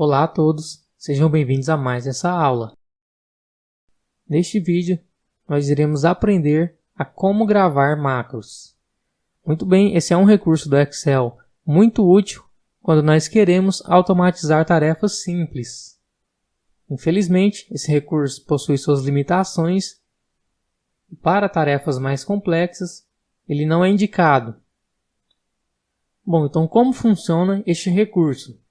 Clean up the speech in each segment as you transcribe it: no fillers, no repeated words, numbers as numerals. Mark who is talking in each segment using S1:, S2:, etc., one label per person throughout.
S1: Olá a todos, sejam bem-vindos a mais essa aula. Neste vídeo, nós iremos aprender a como gravar macros. Muito bem, esse é um recurso do Excel muito útil quando nós queremos automatizar tarefas simples. Infelizmente, esse recurso possui suas limitações e para tarefas mais complexas, ele não é indicado. Bom, então como funciona este recurso?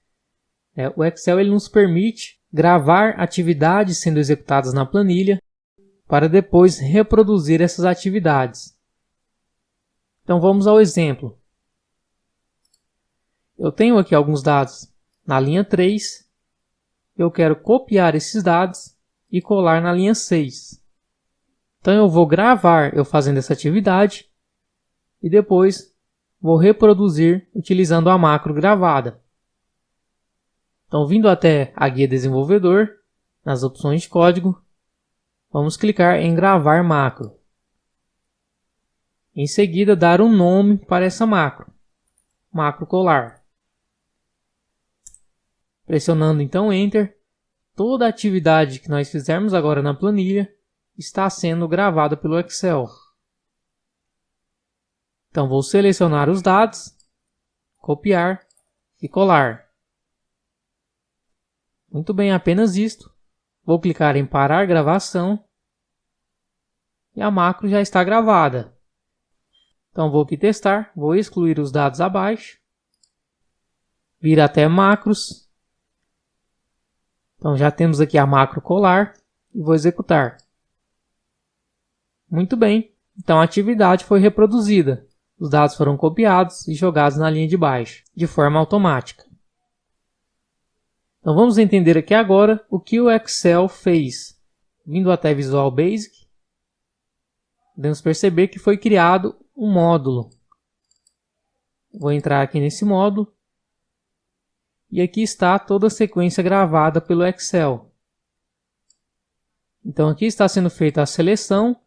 S1: O Excel ele nos permite gravar atividades sendo executadas na planilha para depois reproduzir essas atividades. Então vamos ao exemplo. Eu tenho aqui alguns dados na linha 3. Eu quero copiar esses dados e colar na linha 6. Então eu vou gravar eu fazendo essa atividade e depois vou reproduzir utilizando a macro gravada. Então, vindo até a guia desenvolvedor, nas opções de código, vamos clicar em gravar macro. Em seguida, dar um nome para essa macro, macro colar. Pressionando então Enter, toda a atividade que nós fizermos agora na planilha está sendo gravada pelo Excel. Então, vou selecionar os dados, copiar e colar. Muito bem, apenas isto. Vou clicar em parar gravação e a macro já está gravada. Então vou aqui testar, vou excluir os dados abaixo, vir até macros. Então já temos aqui a macro colar e vou executar. Muito bem, então a atividade foi reproduzida. Os dados foram copiados e jogados na linha de baixo, de forma automática. Então vamos entender aqui agora o que o Excel fez. Vindo até Visual Basic, podemos perceber que foi criado um módulo. Vou entrar aqui nesse módulo e aqui está toda a sequência gravada pelo Excel. Então aqui está sendo feita a seleção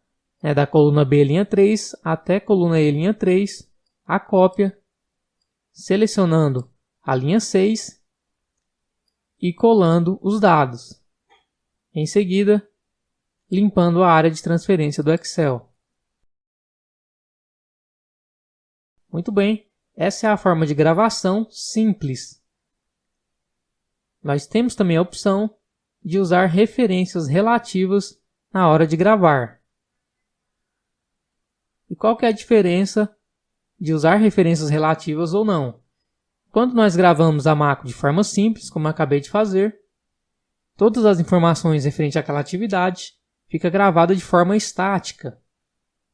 S1: da coluna B linha 3 até coluna E linha 3, a cópia, selecionando a linha 6 e colando os dados. Em seguida, limpando a área de transferência do Excel. Muito bem, essa é a forma de gravação simples. Nós temos também a opção de usar referências relativas na hora de gravar. E qual que é a diferença de usar referências relativas ou não? Quando nós gravamos a macro de forma simples, como eu acabei de fazer, todas as informações referentes àquela atividade ficam gravadas de forma estática.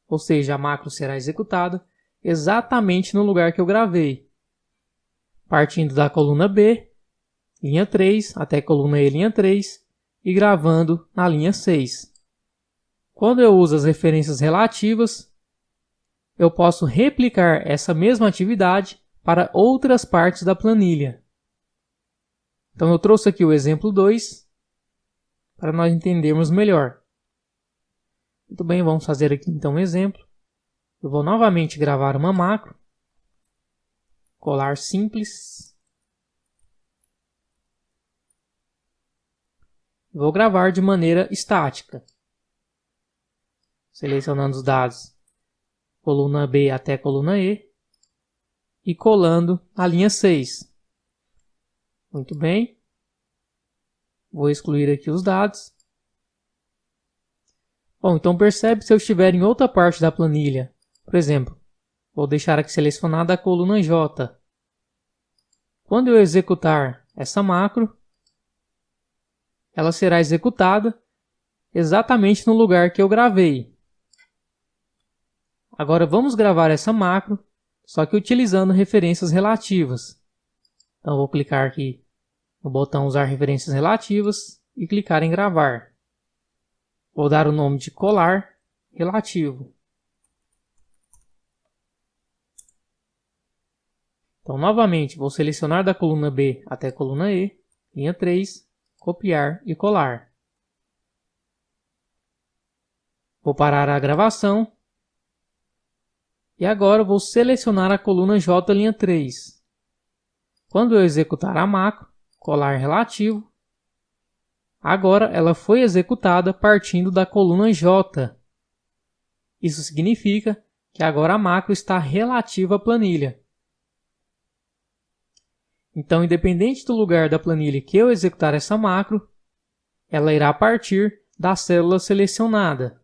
S1: Ou seja, a macro será executada exatamente no lugar que eu gravei. Partindo da coluna B, linha 3, até coluna E, linha 3, e gravando na linha 6. Quando eu uso as referências relativas, eu posso replicar essa mesma atividade para outras partes da planilha. Então eu trouxe aqui o exemplo 2 para nós entendermos melhor. Muito bem, vamos fazer aqui então um exemplo. Eu vou novamente gravar uma macro, colar simples. Vou gravar de maneira estática, selecionando os dados coluna B até coluna E e colando a linha 6. Muito bem. Vou excluir aqui os dados. Bom, então percebe se eu estiver em outra parte da planilha. Por exemplo, vou deixar aqui selecionada a coluna J. Quando eu executar essa macro, ela será executada exatamente no lugar que eu gravei. Agora vamos gravar essa macro, só que utilizando referências relativas. Então vou clicar aqui no botão usar referências relativas e clicar em gravar. Vou dar o nome de colar relativo. Então novamente vou selecionar da coluna B até a coluna E, linha 3, copiar e colar. Vou parar a gravação. E agora vou selecionar a coluna J linha 3. Quando eu executar a macro, colar relativo. Agora ela foi executada partindo da coluna J. Isso significa que agora a macro está relativa à planilha. Então, independente do lugar da planilha que eu executar essa macro, ela irá partir da célula selecionada.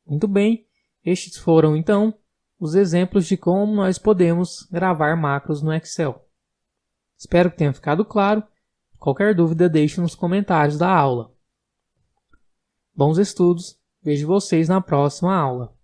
S1: Muito bem, estes foram então os exemplos de como nós podemos gravar macros no Excel. Espero que tenha ficado claro. Qualquer dúvida, deixe nos comentários da aula. Bons estudos, vejo vocês na próxima aula.